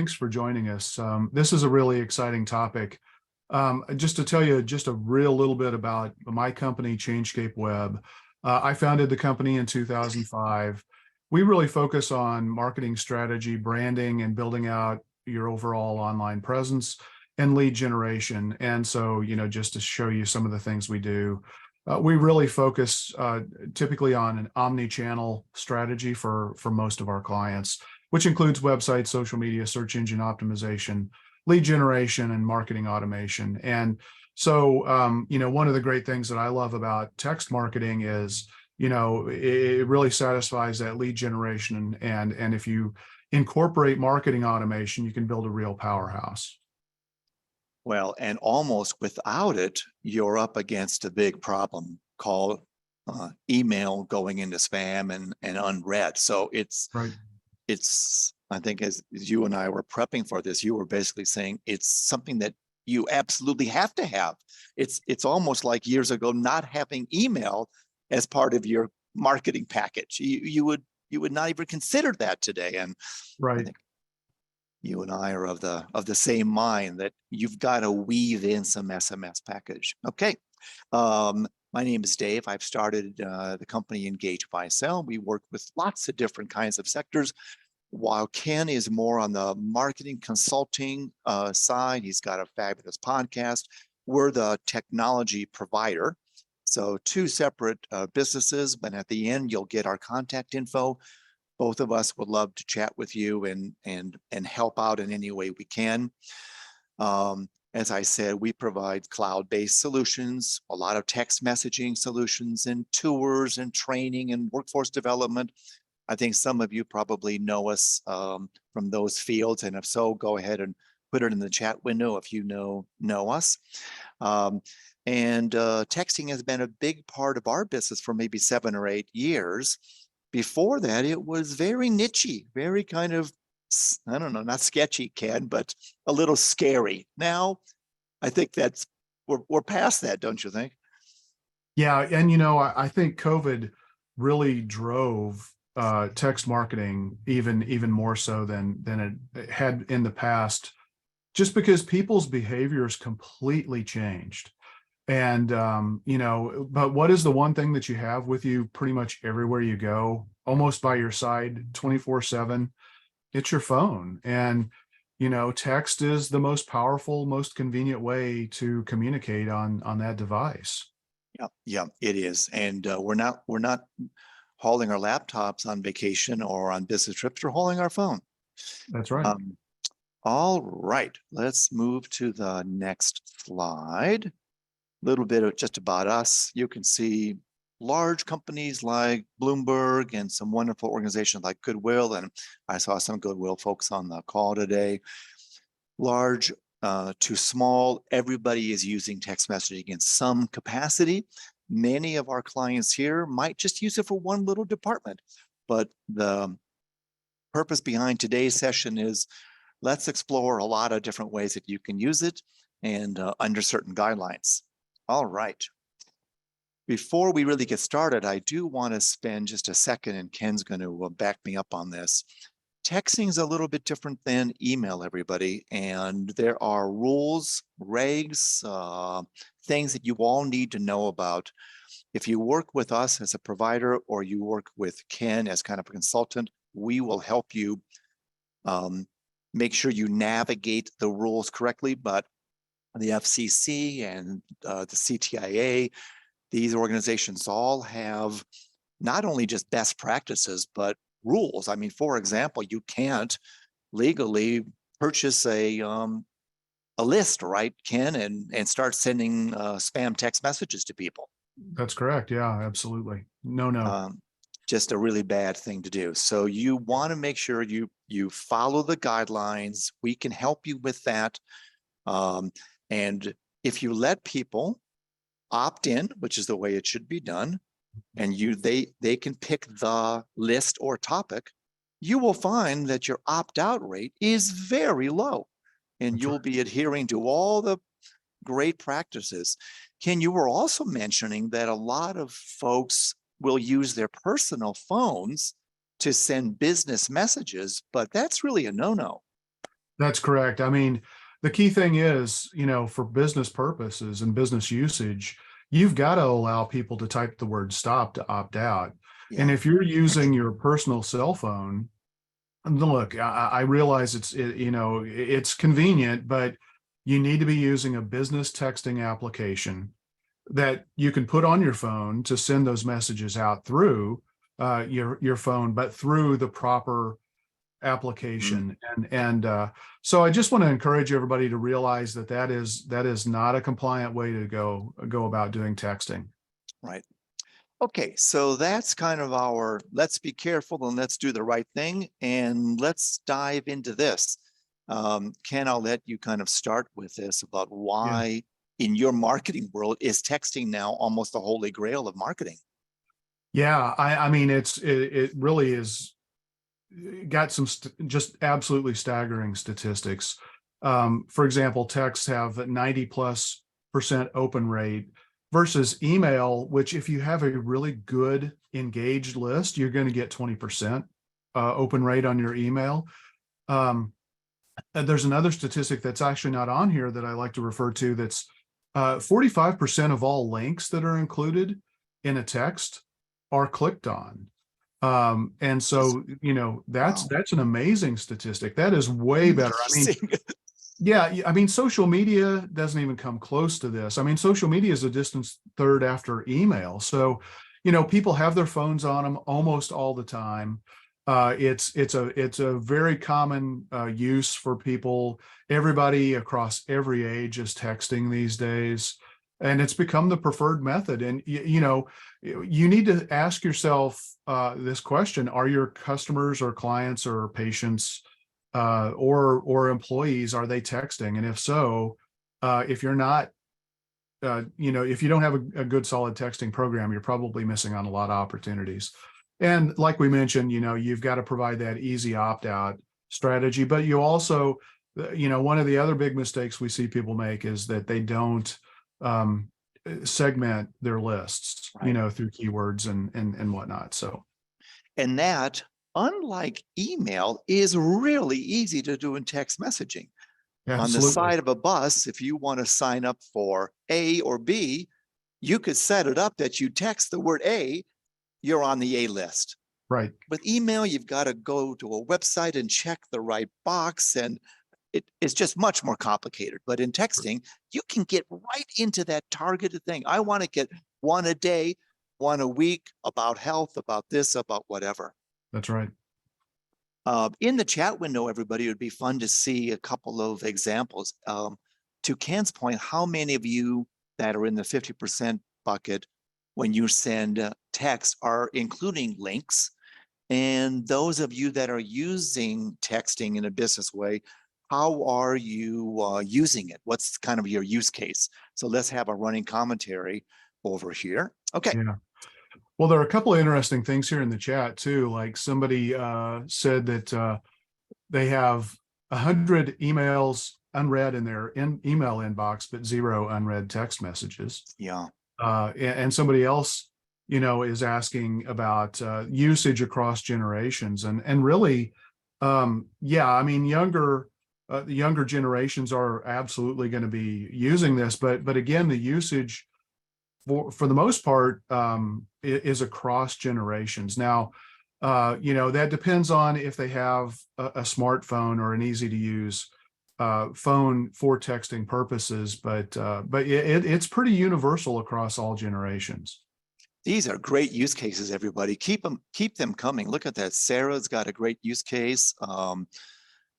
thanks for joining us. This is a really exciting topic. Just to tell you just a real little bit about my company, Changescape Web. I founded the company in 2005. We really focus on marketing strategy, branding, and building out your overall online presence and lead generation. And so, just to show you some of the things we do, we really focus typically on an omni-channel strategy for most of our clients, which includes websites, social media, search engine optimization, lead generation, and marketing automation. And so, one of the great things that I love about text marketing is, it really satisfies that lead generation. And if you incorporate marketing automation, you can build a real powerhouse. Well, and almost without it, you're up against a big problem called email going into spam and unread. So Right. I think as you and I were prepping for this, you were basically saying it's something that you absolutely have to have. It's almost like years ago not having email as part of your marketing package. You would not even consider that today. And Right. I think you and I are of the same mind that you've got to weave in some SMS package. Okay. My name is Dave. I've started the company Engage Buy Sell. We work with lots of different kinds of sectors. While Ken is more on the marketing consulting side, he's got a fabulous podcast. We're the technology provider. So two separate businesses, but at the end, you'll get our contact info. Both of us would love to chat with you and help out in any way we can. As I said, we provide cloud-based solutions, a lot of text messaging solutions, and tours and training and workforce development. I think some of you probably know us from those fields, and if so, go ahead and put it in the chat window if you know us. And texting has been a big part of our business for maybe 7 or 8 years. Before that, it was very nichey, very kind of, I don't know, not sketchy, Ken, but a little scary. Now, I think we're past that, don't you think? Yeah, and I think COVID really drove text marketing even more so than it had in the past, just because people's behaviors completely changed. And, but what is the one thing that you have with you pretty much everywhere you go, almost by your side 24/7? It's your phone. And, text is the most powerful, most convenient way to communicate on that device. Yeah, it is. And we're not hauling our laptops on vacation or on business trips. We're hauling our phone. That's right. All right, let's move to the next slide. Little bit of just about us. You can see large companies like Bloomberg and some wonderful organizations like Goodwill, and I saw some Goodwill folks on the call today. Large to small, everybody is using text messaging in some capacity. Many of our clients here might just use it for one little department, but the purpose behind today's session is let's explore a lot of different ways that you can use it and under certain guidelines. All right. Before we really get started, I do want to spend just a second, and Ken's going to back me up on this. Texting is a little bit different than email, everybody, and there are rules, regs, things that you all need to know about. If you work with us as a provider or you work with Ken as kind of a consultant, we will help you make sure you navigate the rules correctly, but the FCC and the CTIA, these organizations all have not only just best practices, but rules. I mean, for example, you can't legally purchase a list, right, Ken, and start sending spam text messages to people. That's correct. Yeah, absolutely. No. Just a really bad thing to do. So you want to make sure you follow the guidelines. We can help you with that. And if you let people opt in, which is the way it should be done, and they can pick the list or topic, you will find that your opt-out rate is very low, and you'll be adhering to all the great practices. Ken, you were also mentioning that a lot of folks will use their personal phones to send business messages, but that's really a no-no. That's correct. I mean, the key thing is, for business purposes and business usage, you've got to allow people to type the word stop to opt out. And Yeah. if you're using your personal cell phone, and look, I realize it's convenient, but you need to be using a business texting application that you can put on your phone to send those messages out through your phone, but through the proper Mm, application. And so I just want to encourage everybody to realize that is not a compliant way to go about doing texting. right. Okay, so that's kind of our let's be careful and let's do the right thing. And let's dive into this. Ken, I'll let you kind of start with this about Yeah. why in your marketing world is texting now almost the holy grail of marketing. Yeah, I mean it really is got some just absolutely staggering statistics. For example, texts have a 90+% open rate versus email, which if you have a really good engaged list, you're going to get 20% open rate on your email. Um, and there's another statistic that's actually not on here that I like to refer to. That's 45% of all links that are included in a text are clicked on. And Is so, that's wow, that's an amazing statistic. That is way better. I mean, amazing. yeah, I mean, social media doesn't even come close to this. I mean, social media is a distant third after email. So, people have their phones on them almost all the time. It's a very common use for people. Everybody across every age is texting these days, and it's become the preferred method. And you need to ask yourself this question: Are your customers or clients or patients or employees, are they texting? And if so, if you're not, if you don't have a good solid texting program, you're probably missing on a lot of opportunities. And like we mentioned, you've got to provide that easy opt out strategy, but you also, one of the other big mistakes we see people make is that they don't um, segment their lists, Right. through keywords and whatnot. So And that, unlike email, is really easy to do in text messaging. On the absolutely. side of a bus, if you want to sign up for A or B, you could set it up that you text the word A, you're on the A list. Right. With email, you've got to go to a website and check the right box, and it's just much more complicated. But in texting, you can get right into that targeted thing. I want to get one a day, one a week about health, about this, about whatever. That's right. In the chat window, everybody, it would be fun to see a couple of examples. To Ken's point, how many of you that are in the 50% bucket when you send text are including links? And those of you that are using texting in a business way, how are you using it? What's kind of your use case? So let's have a running commentary over here. Okay. Yeah. Well, there are a couple of interesting things here in the chat too. Like somebody said that they have 100 emails unread in their email inbox, but zero unread text messages. Yeah. And somebody else, is asking about usage across generations, and really, yeah, I mean, the younger generations are absolutely going to be using this, but again, the usage for the most part is across generations. Now, that depends on if they have a smartphone or an easy to use phone for texting purposes, but it's pretty universal across all generations. These are great use cases, everybody. Keep them coming. Look at that. Sarah's got a great use case.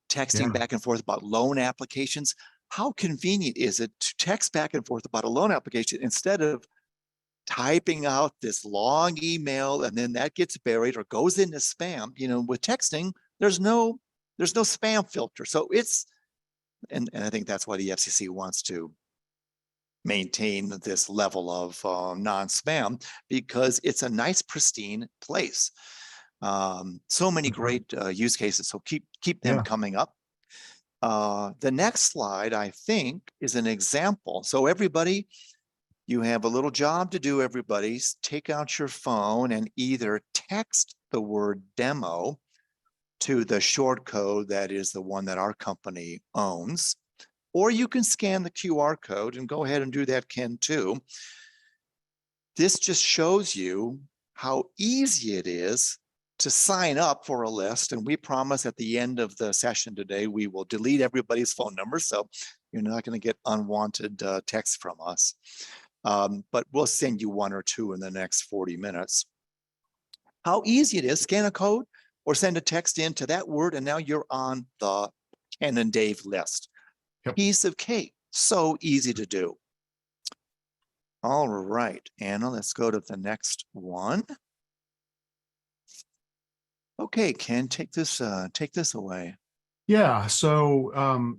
Texting Yeah, back and forth about loan applications. How convenient is it to text back and forth about a loan application instead of typing out this long email and then that gets buried or goes into spam? With texting, there's no spam filter. So and I think that's why the FCC wants to maintain this level of non-spam, because it's a nice, pristine place. So many that's right. great use cases. So keep them Yeah, coming up. The next slide, I think, is an example. So everybody, you have a little job to do, everybody. Take out your phone and either text the word demo to the short code that is the one that our company owns, or you can scan the QR code and go ahead and do that, Ken, too. This just shows you how easy it is to sign up for a list. And we promise at the end of the session today, we will delete everybody's phone number. So you're not going to get unwanted text from us. But we'll send you one or two in the next 40 minutes. How easy it is, scan a code or send a text into that word, and now you're on the Ken and Dave list. Yep. Piece of cake, so easy to do. All right, Anna, let's go to the next one. Okay, Ken, take this away. Yeah. So,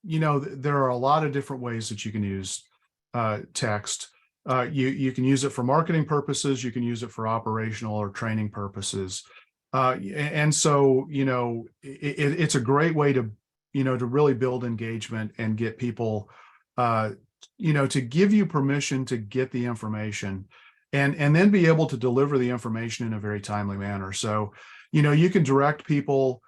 you know, there are a lot of different ways that you can use text. You can use it for marketing purposes. You can use it for operational or training purposes. And so, you know, it's a great way to, you know, to really build engagement and get people, you know, to give you permission to get the information and then be able to deliver the information in a very timely manner. So, you know, you can direct people,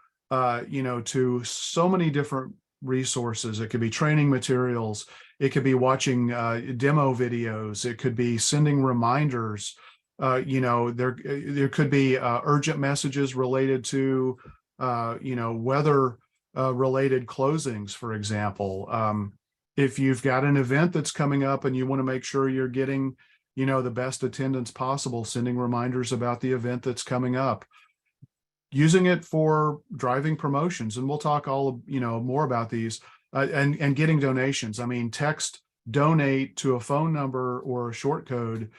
you know, to so many different resources. It could be training materials. It could be watching demo videos. It could be sending reminders. You know, there could be urgent messages related to, you know, weather related closings, for example. If you've got an event that's coming up and you want to make sure you're getting, you know, the best attendance possible, sending reminders about the event that's coming up. Using it for driving promotions, and we'll talk all, you know, more about these, and getting donations. I mean, text donate to a phone number or a short code,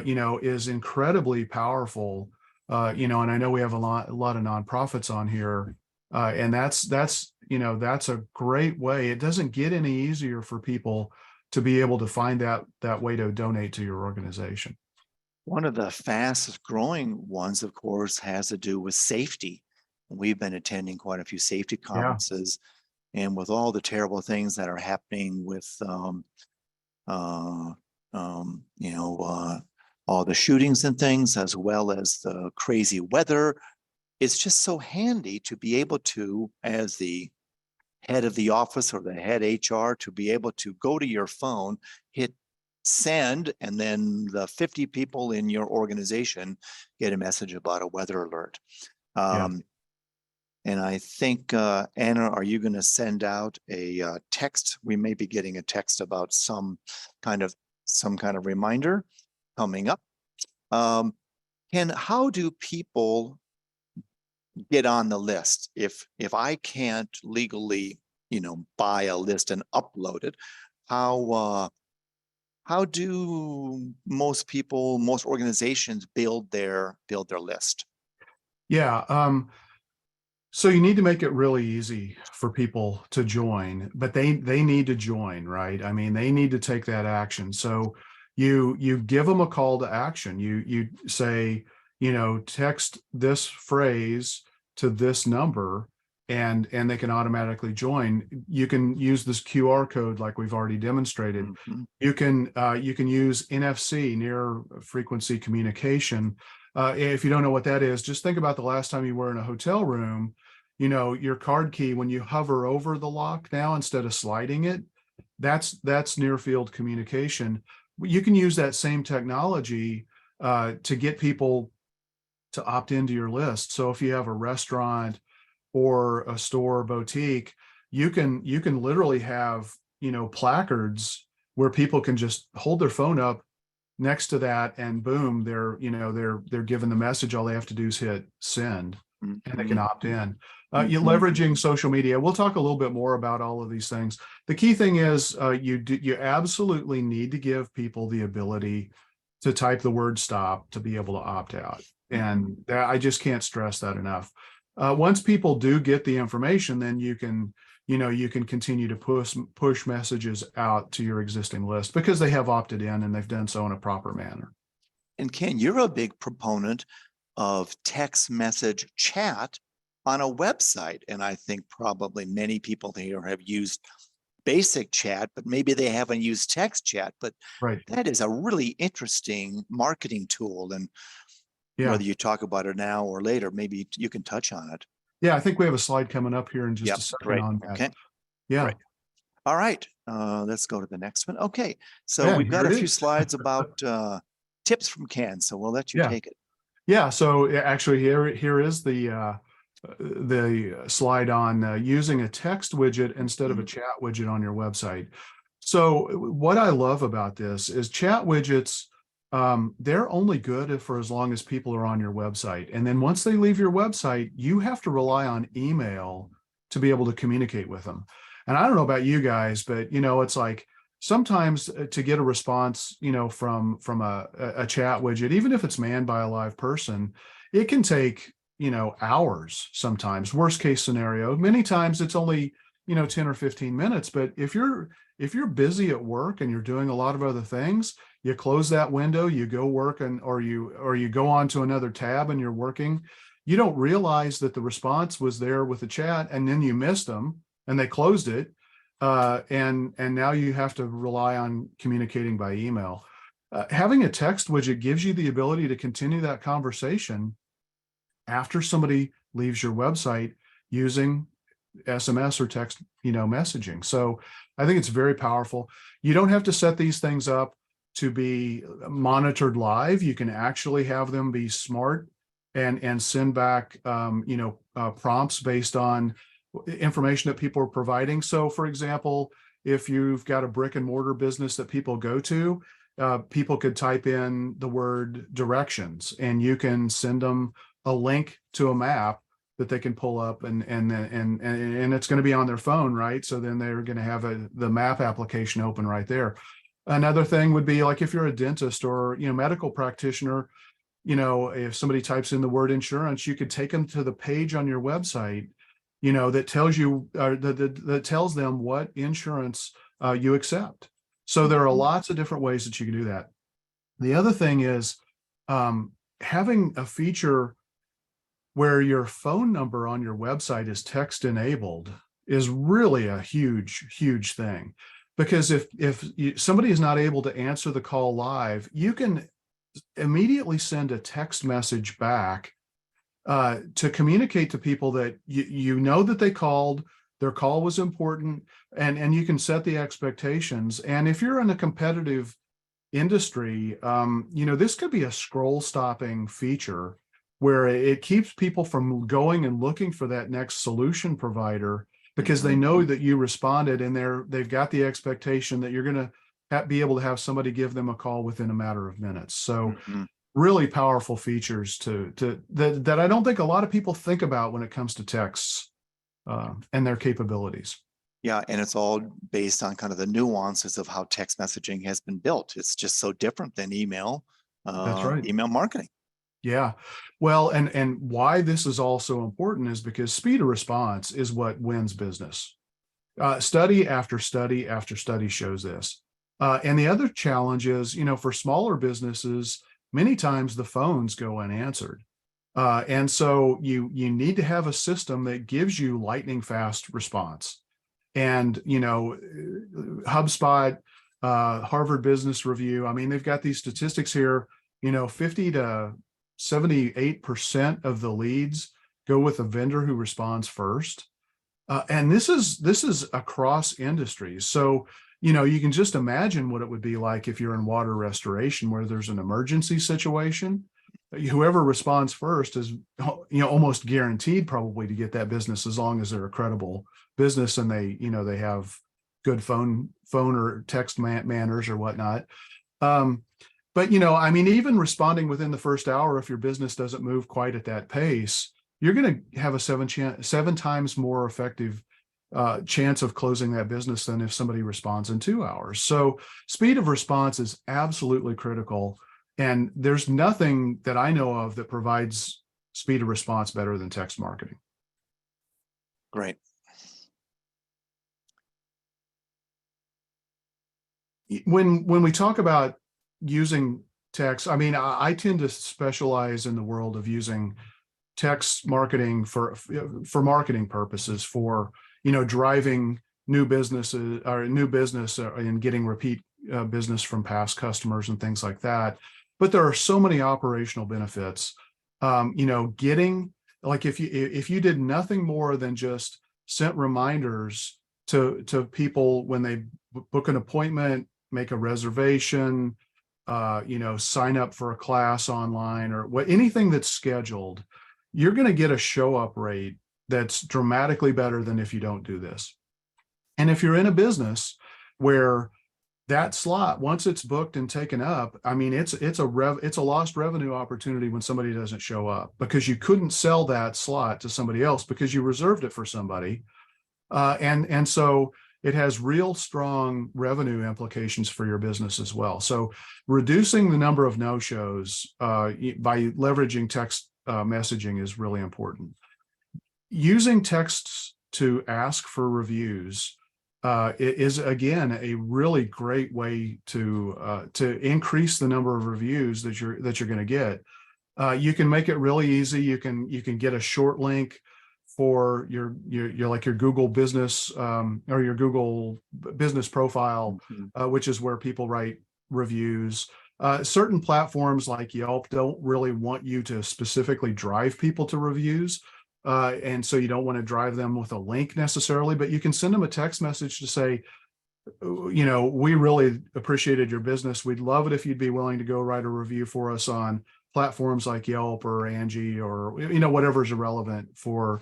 you know, is incredibly powerful. You know, and I know we have a lot of nonprofits on here, and that's you know, that's a great way. It doesn't get any easier for people to be able to find that way to donate to your organization. One of the fastest growing ones, of course, has to do with safety. We've been attending quite a few safety conferences, and with all the terrible things that are happening with, you know, all the shootings and things, as well as the crazy weather, it's just so handy to be able to, as the head of the office or the head HR, to be able to go to your phone, hit send, and then the 50 people in your organization get a message about a weather alert. And I think, Anna, are you going to send out a text? We may be getting a text about some kind of reminder coming up. And how do people get on the list? If I can't legally, you know, buy a list and upload it, how do most people, most organizations build their list? Yeah. So you need to make it really easy for people to join, but they need to join, right? I mean, they need to take that action. So you give them a call to action. You say, you know, text this phrase to this number, and they can automatically join. You can use this QR code like we've already demonstrated. Mm-hmm. You can use NFC, near frequency communication. If you don't know what that is, just think about the last time you were in a hotel room. You know, your card key, when you hover over the lock now instead of sliding it, that's near field communication. You can use that same technology to get people to opt into your list. So if you have a restaurant or a store or boutique, you can literally have, you know, placards where people can just hold their phone up next to that, and boom, they're, you know, they're given the message. All they have to do is hit send, and they can opt in. You're leveraging social media. We'll talk a little bit more about all of these things. The key thing is you absolutely need to give people the ability to type the word stop to be able to opt out. And that, I just can't stress that enough. Once people do get the information, then you can, you know, you can continue to push messages out to your existing list because they have opted in and they've done so in a proper manner. And Ken, you're a big proponent of text message chat on a website. And I think probably many people here have used basic chat, but maybe they haven't used text chat. But Right. that is a really interesting marketing tool. And Yeah. whether you talk about it now or later, maybe you can touch on it. Yeah, I think we have a slide coming up here in just Yep, a second great. on that. Okay, Yeah. great. All right, let's go to the next one. Okay, so Yeah, we've got here a it few is. slides about tips from Ken, so we'll let you Yeah. take it. Yeah. So actually here is the slide on using a text widget instead of a chat widget on your website. So what I love about this is chat widgets, they're only good for as long as people are on your website. And then once they leave your website, you have to rely on email to be able to communicate with them. And I don't know about you guys, but it's like sometimes to get a response, from a chat widget, even if it's manned by a live person, it can take, hours sometimes. Worst case scenario. Many times it's only, 10 or 15 minutes. But if you're busy at work and you're doing a lot of other things, you close that window, you go work, or you go on to another tab and you're working. You don't realize that the response was there with the chat, and then you missed them and they closed it. And now you have to rely on communicating by email. Having a text widget gives you the ability to continue that conversation after somebody leaves your website using SMS or text, messaging. So I think it's very powerful. You don't have to set these things up to be monitored live. You can actually have them be smart and send back, prompts based on information that people are providing. So for example, if you've got a brick and mortar business that people go to, people could type in the word directions and you can send them a link to a map that they can pull up, and it's going to be on their phone, right? So then they're going to have the map application open right there. Another thing would be like if you're a dentist or medical practitioner, if somebody types in the word insurance, you could take them to the page on your website, that tells you that tells them what insurance you accept. So there are lots of different ways that you can do that. The other thing is having a feature where your phone number on your website is text enabled is really a huge thing. Because if somebody is not able to answer the call live, you can immediately send a text message back to communicate to people that you know that they called, their call was important, and you can set the expectations. And if you're in a competitive industry, this could be a scroll stopping feature where it keeps people from going and looking for that next solution provider because they know that you responded, and they've got the expectation that you're going to be able to have somebody give them a call within a matter of minutes. So really powerful features that I don't think a lot of people think about when it comes to texts and their capabilities. Yeah, and it's all based on kind of the nuances of how text messaging has been built. It's just so different than email. That's right. Email marketing. Yeah. Well, and why this is also important is because speed of response is what wins business. Study after study after study shows this. And the other challenge is, for smaller businesses, many times the phones go unanswered. And so you need to have a system that gives you lightning fast response. And, HubSpot, Harvard Business Review, I mean, they've got these statistics here, 50 to 78% of the leads go with a vendor who responds first. And this is across industries. So, you can just imagine what it would be like if you're in water restoration where there's an emergency situation. Whoever responds first is, almost guaranteed probably to get that business as long as they're a credible business and they have good phone or text manners or whatnot. But even responding within the first hour, if your business doesn't move quite at that pace, you're going to have a seven times more effective chance of closing that business than if somebody responds in 2 hours. So speed of response is absolutely critical. And there's nothing that I know of that provides speed of response better than text marketing. Great. When we talk about using text, I mean, I tend to specialize in the world of using text marketing for marketing purposes, for driving new businesses or new business and getting repeat business from past customers and things like that. But there are so many operational benefits. Getting like if you did nothing more than just sent reminders to people when they book an appointment, make a reservation, sign up for a class online or anything that's scheduled, you're going to get a show up rate that's dramatically better than if you don't do this. And if you're in a business where that slot, once it's booked and taken up, I mean, it's a lost revenue opportunity when somebody doesn't show up, because you couldn't sell that slot to somebody else because you reserved it for somebody. And so it has real strong revenue implications for your business as well. So reducing the number of no-shows by leveraging text messaging is really important. Using texts to ask for reviews is again a really great way to increase the number of reviews that you're going to get. You can make it really easy. You can get a short link for your like your Google business or your Google business profile, which is where people write reviews. Certain platforms like Yelp don't really want you to specifically drive people to reviews. And so you don't want to drive them with a link necessarily, but you can send them a text message to say, we really appreciated your business. We'd love it if you'd be willing to go write a review for us on platforms like Yelp or Angie or, whatever's relevant for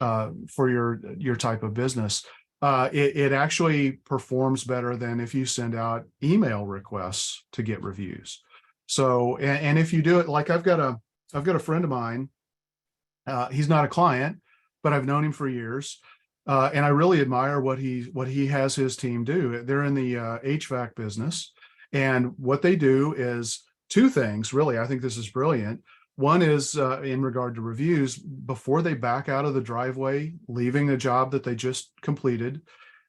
your type of business. It actually performs better than if you send out email requests to get reviews. So, and if you do it, like I've got a friend of mine, he's not a client, but I've known him for years. And I really admire what he has his team do. They're in the HVAC business. And what they do is two things, really. I think this is brilliant. One is in regard to reviews, before they back out of the driveway, leaving a job that they just completed,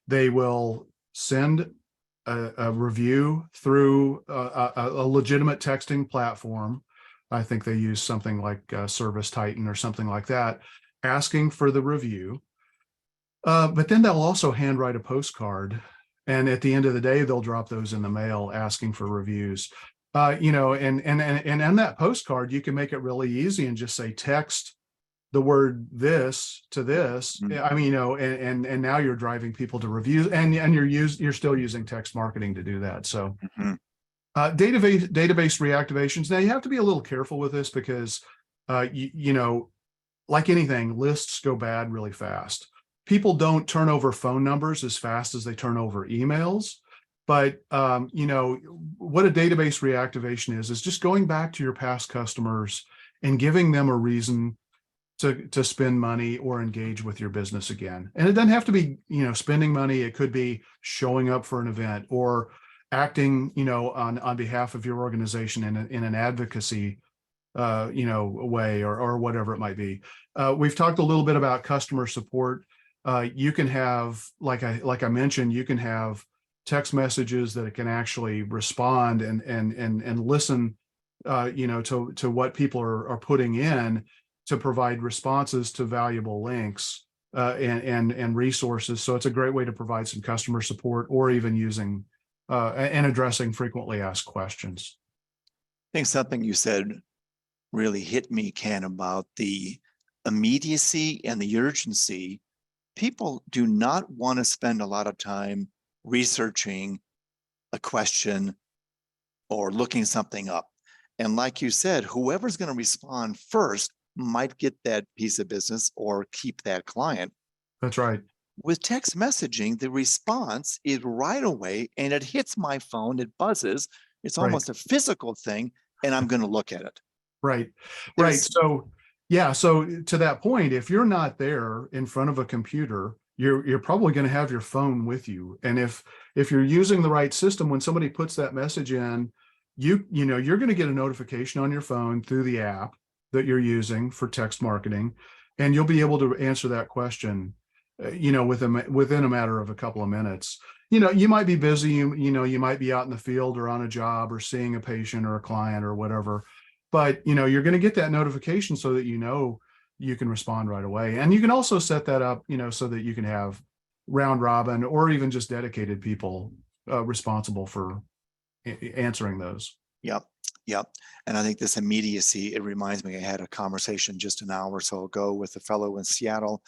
they will send a review through a legitimate texting platform. I think they use something like Service Titan or something like that, asking for the review. But then they'll also handwrite a postcard. And at the end of the day, they'll drop those in the mail asking for reviews. And on that postcard, you can make it really easy and just say text the word this to this. I mean, and now you're driving people to reviews, and you're still using text marketing to do that. So database reactivations. Now you have to be a little careful with this because like anything, lists go bad really fast. People don't turn over phone numbers as fast as they turn over emails. But, what a database reactivation is just going back to your past customers and giving them a reason to spend money or engage with your business again. And it doesn't have to be, spending money. It could be showing up for an event or acting, on behalf of your organization in an advocacy, way or whatever it might be. We've talked a little bit about customer support. You can have, like I mentioned, you can have text messages that it can actually respond and listen, to what people are putting in to provide responses to valuable links and resources. So it's a great way to provide some customer support or even using and addressing frequently asked questions. I think something you said really hit me, Ken, about the immediacy and the urgency. People do not want to spend a lot of time researching a question or looking something up. And like you said, whoever's going to respond first might get that piece of business or keep that client. That's right. With text messaging, the response is right away and it hits my phone, it buzzes. It's almost a physical thing, and I'm going to look at it. Right. So, yeah. So to that point, if you're not there in front of a computer, you're probably going to have your phone with you. And if you're using the right system, when somebody puts that message in, you're going to get a notification on your phone through the app that you're using for text marketing, and you'll be able to answer that question, within a matter of a couple of minutes. You might be busy, you might be out in the field or on a job or seeing a patient or a client or whatever, but you're going to get that notification so that you can respond right away. And you can also set that up, so that you can have round robin or even just dedicated people responsible for answering those. Yep. Yep. And I think this immediacy, it reminds me, I had a conversation just an hour or so ago with a fellow in Seattle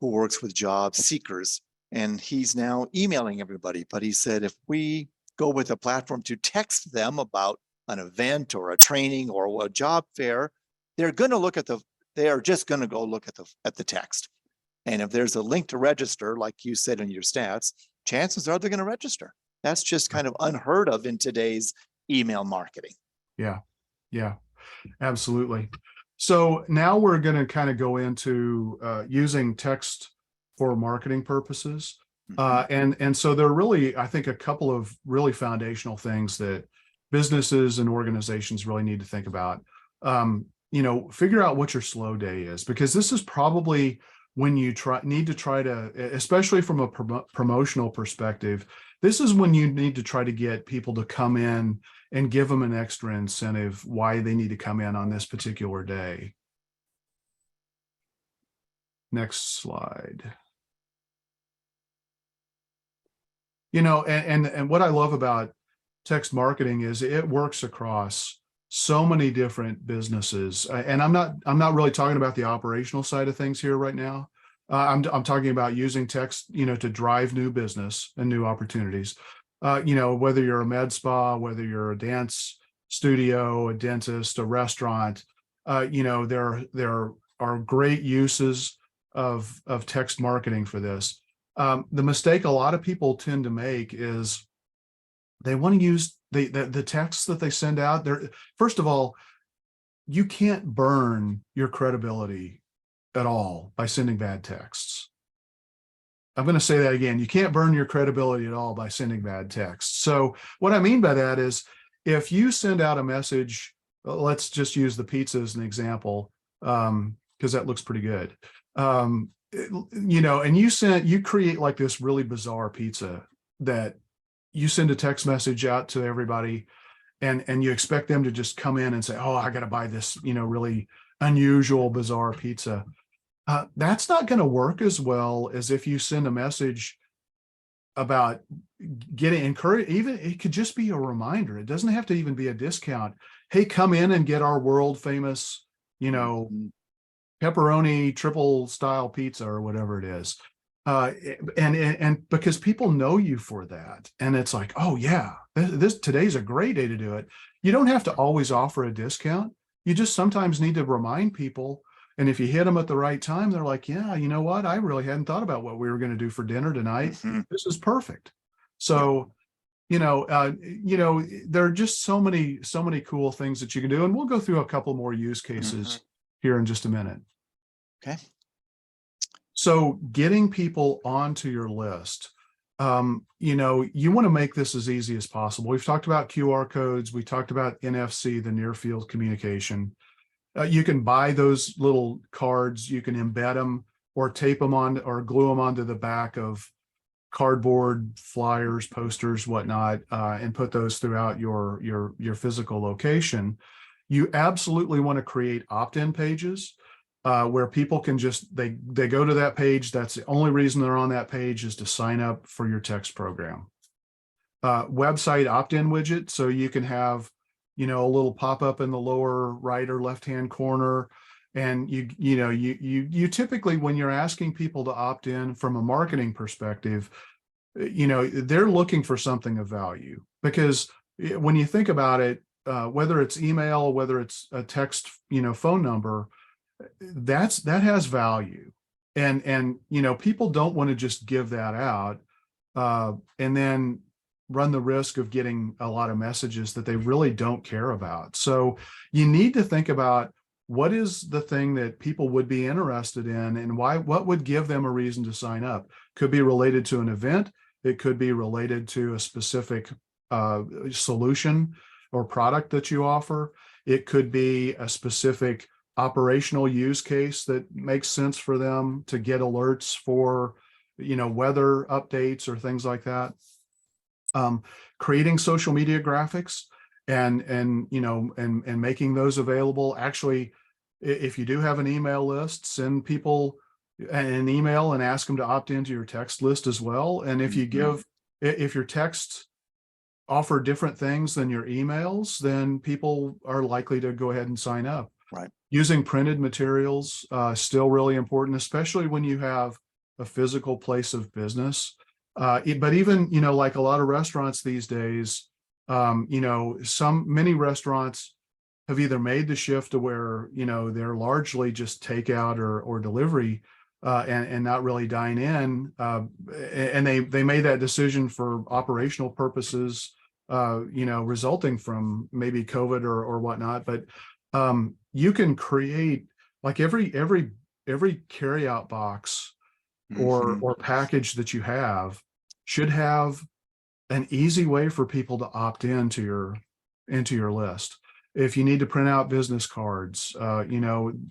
who works with job seekers, and he's now emailing everybody. But he said, if we go with a platform to text them about an event or a training or a job fair, they're going to look at they are just going to go look at the text. And if there's a link to register, like you said in your stats, chances are they're going to register. That's just kind of unheard of in today's email marketing. Yeah. Yeah, absolutely. So now we're going to kind of go into using text for marketing purposes. And so there are really, I think, a couple of really foundational things that businesses and organizations really need to think about. Figure out what your slow day is, because this is probably when you need to try to, especially from a promotional perspective, this is when you need to try to get people to come in and give them an extra incentive why they need to come in on this particular day. Next slide. And what I love about text marketing is it works across so many different businesses. And I'm not really talking about the operational side of things here right now. I'm talking about using text, to drive new business and new opportunities. Whether you're a med spa, whether you're a dance studio, a dentist, a restaurant, there are great uses of text marketing for this. The mistake a lot of people tend to make is they want to use the texts that they send out there. First of all, you can't burn your credibility at all by sending bad texts. I'm going to say that again. You can't burn your credibility at all by sending bad texts. So what I mean by that is, if you send out a message, let's just use the pizza as an example, because that looks pretty good. And you create like this really bizarre pizza that you send a text message out to everybody, and you expect them to just come in and say, oh, I got to buy this, really unusual, bizarre pizza. That's not going to work as well as if you send a message about getting encouraged. Even it could just be a reminder. It doesn't have to even be a discount. Hey, come in and get our world famous, pepperoni triple style pizza or whatever it is. And because people know you for that, and it's like, oh yeah, today's a great day to do it. You don't have to always offer a discount. You just sometimes need to remind people. And if you hit them at the right time, they're like, yeah, you know what? I really hadn't thought about what we were going to do for dinner tonight. This is perfect. So, there are just so many cool things that you can do. And we'll go through a couple more use cases here in just a minute. Okay. So getting people onto your list, you want to make this as easy as possible. We've talked about QR codes. We talked about NFC, the near field communication. You can buy those little cards. You can embed them or tape them on or glue them onto the back of cardboard, flyers, posters, whatnot, and put those throughout your physical location. You absolutely want to create opt-in pages where people can just, they go to that page. That's the only reason they're on that page, is to sign up for your text program. Website opt-in widget, so you can have a little pop-up in the lower right or left-hand corner. And you typically, when you're asking people to opt in from a marketing perspective, they're looking for something of value, because when you think about it, whether it's email, whether it's a text, phone number, that has value. And people don't want to just give that out and then run the risk of getting a lot of messages that they really don't care about. So you need to think about, what is the thing that people would be interested in, and what would give them a reason to sign up? Could be related to an event. It could be related to a specific solution or product that you offer. It could be a specific operational use case that makes sense for them to get alerts for, weather updates or things like that. Creating social media graphics and making those available. Actually, if you do have an email list, send people an email and ask them to opt into your text list as well. And if you if your text offer different things than your emails, then people are likely to go ahead and sign up. Right. Using printed materials, still really important, especially when you have a physical place of business. But even, like a lot of restaurants these days, many restaurants have either made the shift to where, they're largely just takeout or delivery, and not really dine in. And they made that decision for operational purposes, resulting from maybe COVID or whatnot. But you can create, like, every carryout box or package that you have should have an easy way for people to opt into your list. If you need to print out business cards,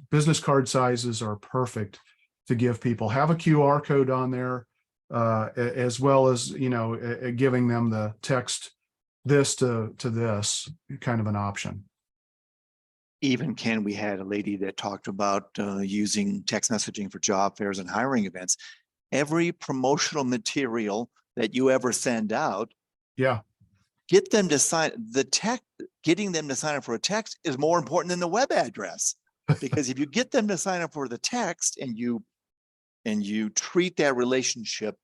business card sizes are perfect to give people. Have a QR code on there, as well as, giving them the text this to this kind of an option. Even Ken, we had a lady that talked about using text messaging for job fairs and hiring events. Every promotional material that you ever send out, Yeah. get them to sign getting them to sign up for a text is more important than the web address. Because if you get them to sign up for the text and you treat that relationship,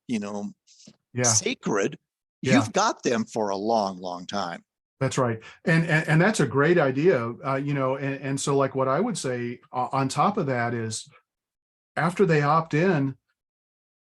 sacred, you've got them for a long, long time. That's right. And that's a great idea. And so, like, what I would say on top of that is, after they opt in,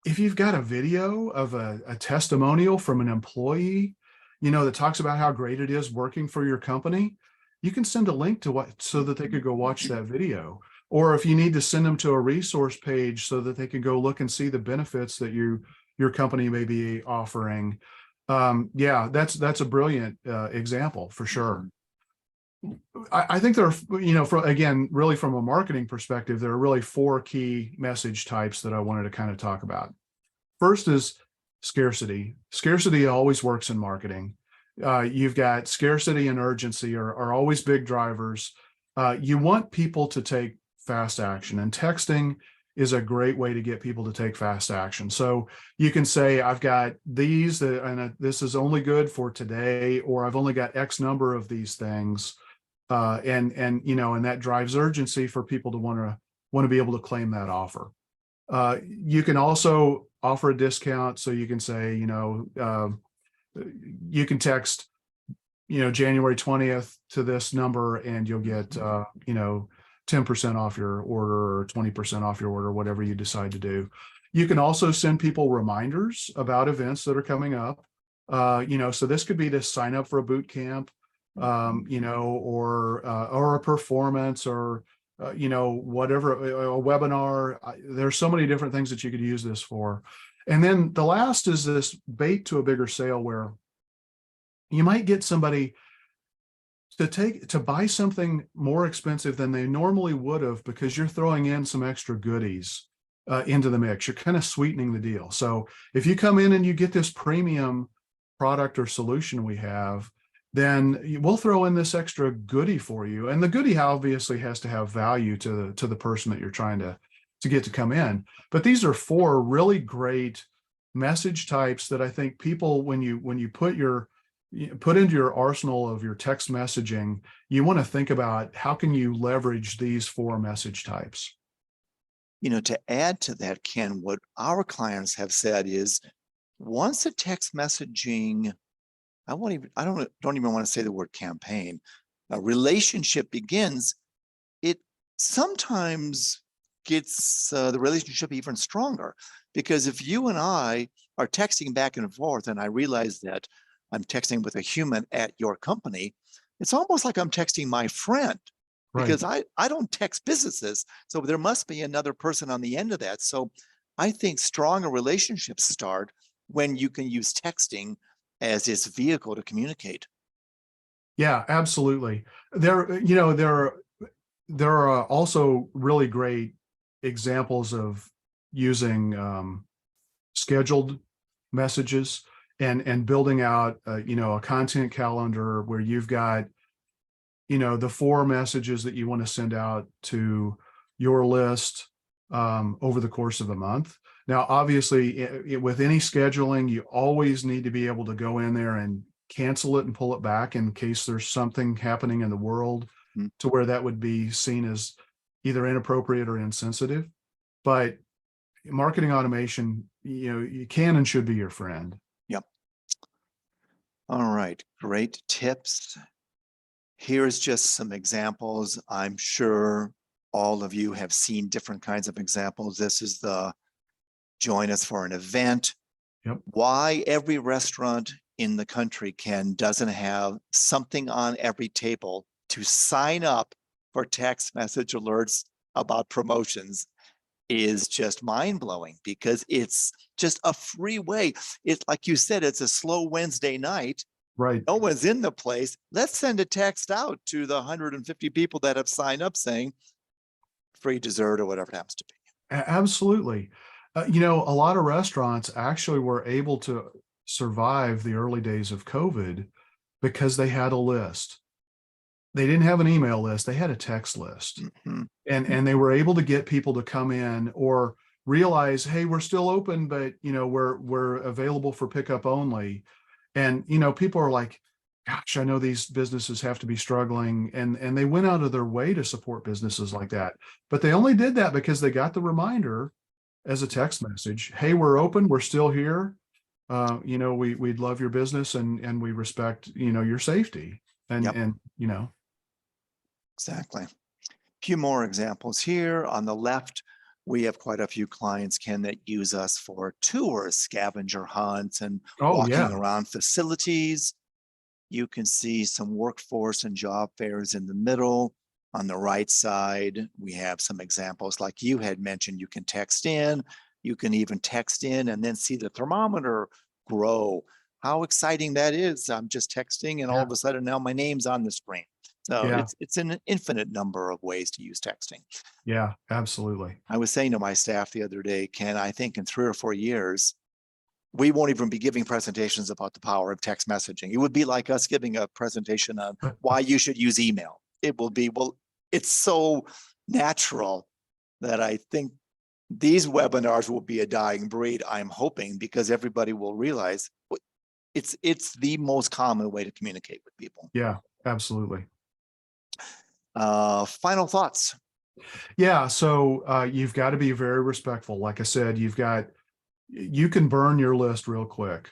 if you've got a video of a testimonial from an employee, that talks about how great it is working for your company, you can send a link to so that they could go watch that video. Or if you need to send them to a resource page so that they can go look and see the benefits that your company may be offering. That's a brilliant example for sure. I think there are, really from a marketing perspective, there are really 4 key message types that I wanted to kind of talk about. First is scarcity. Scarcity always works in marketing. You've got scarcity and urgency are always big drivers. You want people to take fast action, and texting is a great way to get people to take fast action. So you can say, I've got these, and this is only good for today, or I've only got X number of these things. And that drives urgency for people to want to be able to claim that offer. You can also offer a discount. So you can say, you can text, January 20th to this number, and you'll get, 10% off your order or 20% off your order, whatever you decide to do. You can also send people reminders about events that are coming up. So this could be to sign up for a boot camp, or a performance, or whatever, a webinar. There's so many different things that you could use this for. And then the last is this bait to a bigger sale, where you might get somebody to buy something more expensive than they normally would have, because you're throwing in some extra goodies into the mix. You're kind of sweetening the deal. So if you come in and you get this premium product or solution we have, then we'll throw in this extra goodie for you. And the goodie obviously has to have value to the person that you're trying to get to come in. But these are 4 really great message types that I think people, when you put into your arsenal of your text messaging, you want to think about, how can you leverage these 4 message types? To add to that, Ken, what our clients have said is, once the text messaging, I don't even want to say the word campaign, a relationship begins, it sometimes gets the relationship even stronger. Because if you and I are texting back and forth, and I realize that I'm texting with a human at your company, it's almost like I'm texting my friend, because I don't text businesses. So there must be another person on the end of that. So I think stronger relationships start when you can use texting as this vehicle to communicate. Yeah, absolutely. There are also really great examples of using scheduled messages and building out a content calendar where you've got the 4 messages that you want to send out to your list over the course of a month. Now, obviously, with any scheduling, you always need to be able to go in there and cancel it and pull it back in case there's something happening in the world Mm. to where that would be seen as either inappropriate or insensitive. But marketing automation, you can and should be your friend. Yep. All right, great tips. Here's just some examples. I'm sure all of you have seen different kinds of examples. This is the join us for an event. Yep. Why every restaurant in the country doesn't have something on every table to sign up for text message alerts about promotions is just mind-blowing, because it's just a free way. It's like you said, it's a slow Wednesday night. Right. No one's in the place. Let's send a text out to the 150 people that have signed up saying free dessert or whatever it happens to be. Absolutely. A lot of restaurants actually were able to survive the early days of COVID because they had a list. They didn't have an email list, they had a text list. Mm-hmm. And they were able to get people to come in or realize, hey, we're still open, but we're available for pickup only. And people are like, gosh, I know these businesses have to be struggling, and they went out of their way to support businesses like that. But they only did that because they got the reminder as a text message, hey, we're open, we're still here. We'd love your business, and we respect your safety. Yep. And Exactly. Few more examples here. On the left, we have quite a few clients, Ken, that use us for tours, scavenger hunts, and walking around facilities. You can see some workforce and job fairs in the middle. On the right side, we have some examples like you had mentioned. You can text in, you can even text in and then see the thermometer grow. How exciting that is. I'm just texting and all of a sudden now my name's on the screen. So it's an infinite number of ways to use texting. Yeah, absolutely. I was saying to my staff the other day, Ken, I think in 3 or 4 years, we won't even be giving presentations about the power of text messaging. It would be like us giving a presentation on why you should use email. It will be, well, it's so natural that I think these webinars will be a dying breed, I'm hoping, because everybody will realize it's the most common way to communicate with people. Yeah, absolutely. Final thoughts. Yeah, so you've got to be very respectful. Like I said, you can burn your list real quick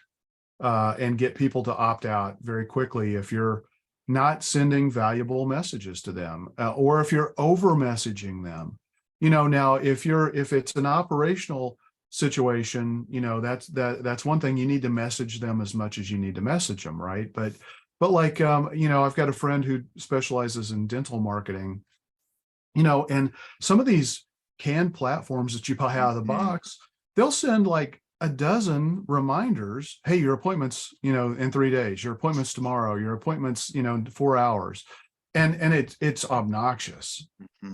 and get people to opt out very quickly if you're not sending valuable messages to them, or if you're over messaging them. Now if it's an operational situation, that's one thing. You need to message them as much as you need to message them, right? But like I've got a friend who specializes in dental marketing, and some of these canned platforms that you buy out of the box, they'll send like a dozen reminders. Hey, your appointment's, in 3 days, your appointment's tomorrow, your appointment's, 4 hours. And it's obnoxious.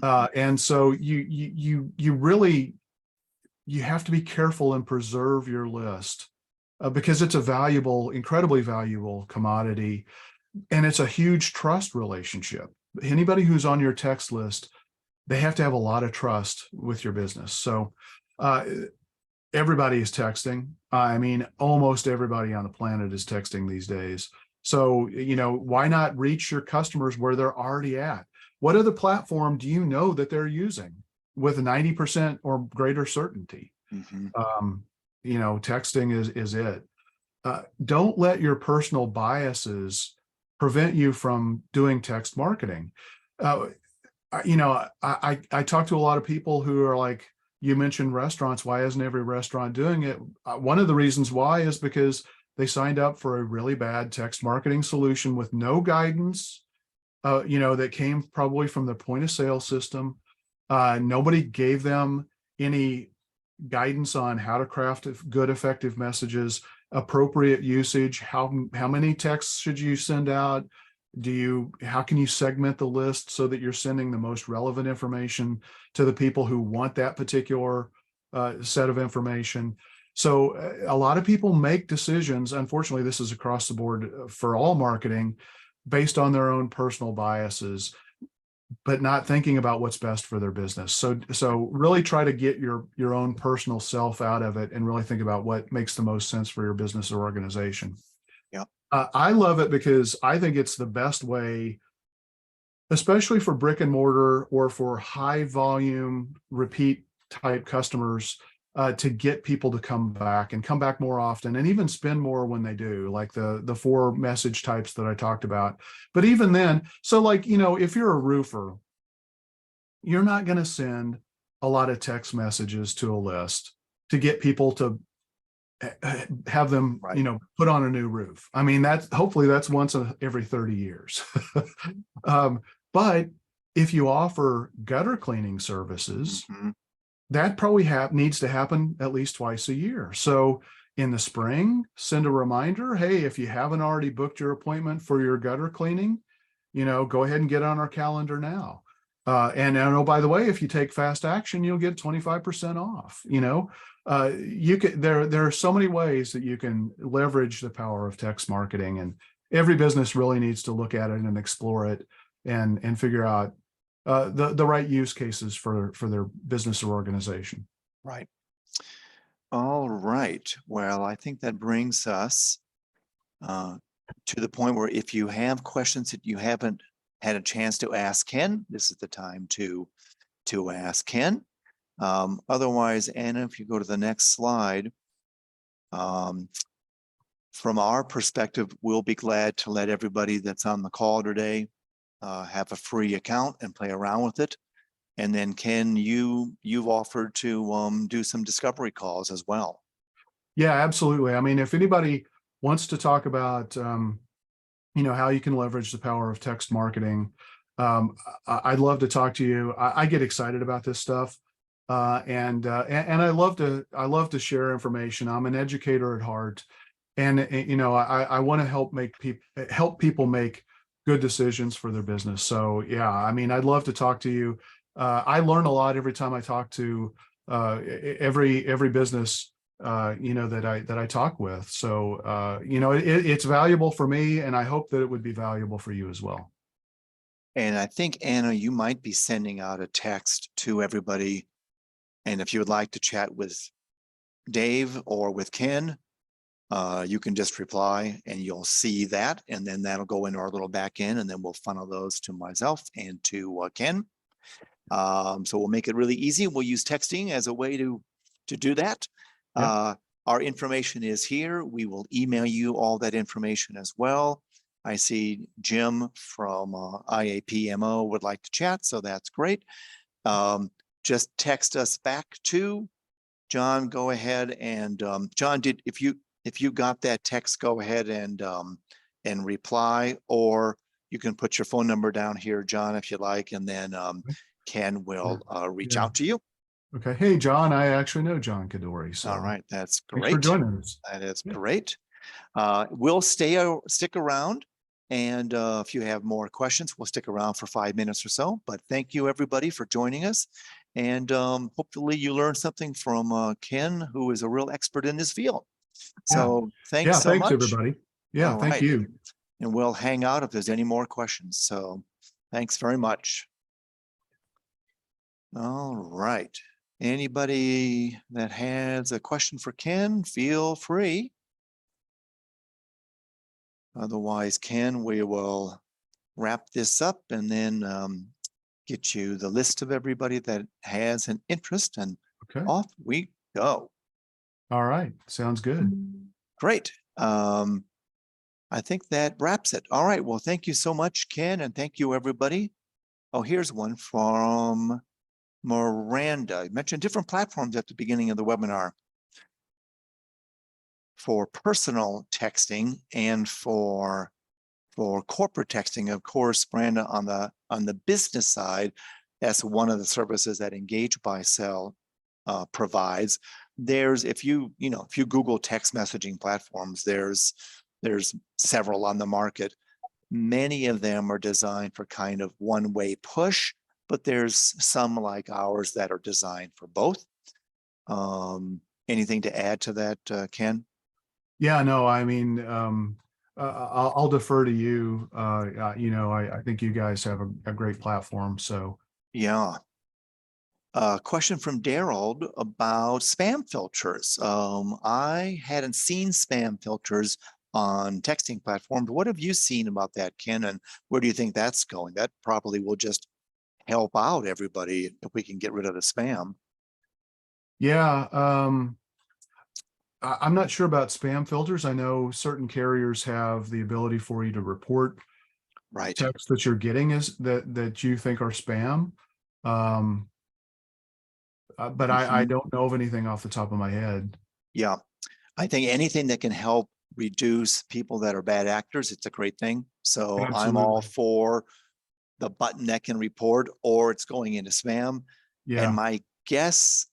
And so you really, you have to be careful and preserve your list because it's a valuable, incredibly valuable commodity. And it's a huge trust relationship. Anybody who's on your text list, they have to have a lot of trust with your business. So everybody is texting. I mean, almost everybody on the planet is texting these days. So, why not reach your customers where they're already at? What other platform do you know that they're using with 90% or greater certainty? Texting is it. Don't let your personal biases prevent you from doing text marketing. I talk to a lot of people who are like, you mentioned restaurants. Why isn't every restaurant doing it? One of the reasons why is because they signed up for a really bad text marketing solution with no guidance, that came probably from the point of sale system. Nobody gave them any guidance on how to craft good, effective messages, appropriate usage, how many texts should you send out? How can you segment the list so that you're sending the most relevant information to the people who want that particular set of information? So a lot of people make decisions. Unfortunately, this is across the board for all marketing based on their own personal biases, but not thinking about what's best for their business. So really try to get your own personal self out of it and really think about what makes the most sense for your business or organization. Yeah. I love it because I think it's the best way, especially for brick and mortar or for high volume repeat type customers, to get people to come back and come back more often and even spend more when they do, like the 4 message types that I talked about. But even then, so like, if you're a roofer, you're not going to send a lot of text messages to a list to get people to have them, Right. put on a new roof. I mean, hopefully that's once every 30 years. But if you offer gutter cleaning services, Mhm. that probably needs to happen at least twice a year. So in the spring, send a reminder, hey, if you haven't already booked your appointment for your gutter cleaning, go ahead and get on our calendar now. And oh, by the way, if you take fast action, you'll get 25% off. There are so many ways that you can leverage the power of text marketing, and every business really needs to look at it and explore it and figure out the right use cases for their business or organization. Right. All right. Well, I think that brings us to the point where if you have questions that you haven't had a chance to ask Ken, this is the time to ask Ken. Otherwise, Anna, if you go to the next slide, from our perspective, we'll be glad to let everybody that's on the call today have a free account and play around with it. And then Ken, you've offered to do some discovery calls as well. Yeah, absolutely. I mean, if anybody wants to talk about, how you can leverage the power of text marketing, I'd love to talk to you. I get excited about this stuff. And I love to share information. I'm an educator at heart, and I want to help people make good decisions for their business. So yeah, I mean, I'd love to talk to you. I learn a lot every time I talk to every business that I talk with. So it's valuable for me, and I hope that it would be valuable for you as well. And I think, Anna, you might be sending out a text to everybody. And if you would like to chat with Dave or with Ken, you can just reply and you'll see that. And then that'll go into our little back end, and then we'll funnel those to myself and to Ken. So we'll make it really easy. We'll use texting as a way to do that. Yeah. Our information is here. We will email you all that information as well. I see Jim from IAPMO would like to chat, so that's great. Just text us back to John. Go ahead and John, if you got that text, go ahead and reply, or you can put your phone number down here, John, if you like, and then Ken will reach Yeah. out to you. Okay. Hey, John, I actually know John Kadori. So All right, that's thanks for great. joining us. That is Yeah. great. We'll stick around, and if you have more questions, we'll stick around for 5 minutes or so. But thank you, everybody, for joining us, and hopefully you learned something from Ken, who is a real expert in this field. Yeah. So thanks Yeah. so Thanks, much. everybody. Yeah. All Thank right, you. and we'll hang out if there's any more questions. So thanks very much. All right. Anybody that has a question for Ken, feel free. Otherwise, Ken, we will wrap this up and then get you the list of everybody that has an interest, and Okay. off we go. All right. Sounds good. Great. I think that wraps it. All right. Well, thank you so much, Ken, and thank you, everybody. Oh, here's one from Miranda. You mentioned different platforms at the beginning of the webinar for personal texting and for corporate texting. Of course, Miranda, on the business side, that's one of the services that Engage Buy Sell provides. There's, if you Google text messaging platforms, there's several on the market. Many of them are designed for kind of one-way push, but there's some like ours that are designed for both. Anything to add to that, Ken? Yeah. No, I mean, I'll defer to you. I think you guys have a great platform. So Yeah. Question from Daryl about spam filters. I hadn't seen spam filters on texting platforms. What have you seen about that, Ken? And where do you think that's going? That probably will just help out everybody if we can get rid of the spam. Yeah, I'm not sure about spam filters. I know certain carriers have the ability for you to report Right. texts that you're getting is that you think are spam. Um, but I Mhm. don't know of anything off the top of my head. Yeah. I think anything that can help reduce people that are bad actors, it's a great thing. So I'm all Absolutely. for the button that can report or it's going into spam. And Yeah, my guess,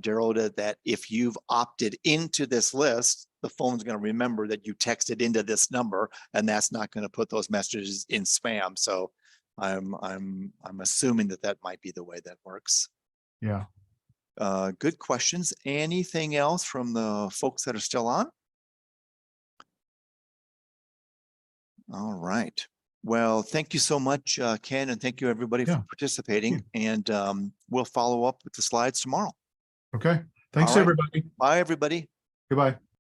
Gerald, that if you've opted into this list, the phone's going to remember that you texted into this number, and that's not going to put those messages in spam. So I'm assuming that that might be the way that works. yeah. Good questions. Anything else from the folks that are still on? All right. Well, thank you so much, Ken, and thank you everybody for Yeah. participating. And we'll follow up with the slides tomorrow. Okay. All Thanks, right. everybody. Bye, everybody. Goodbye.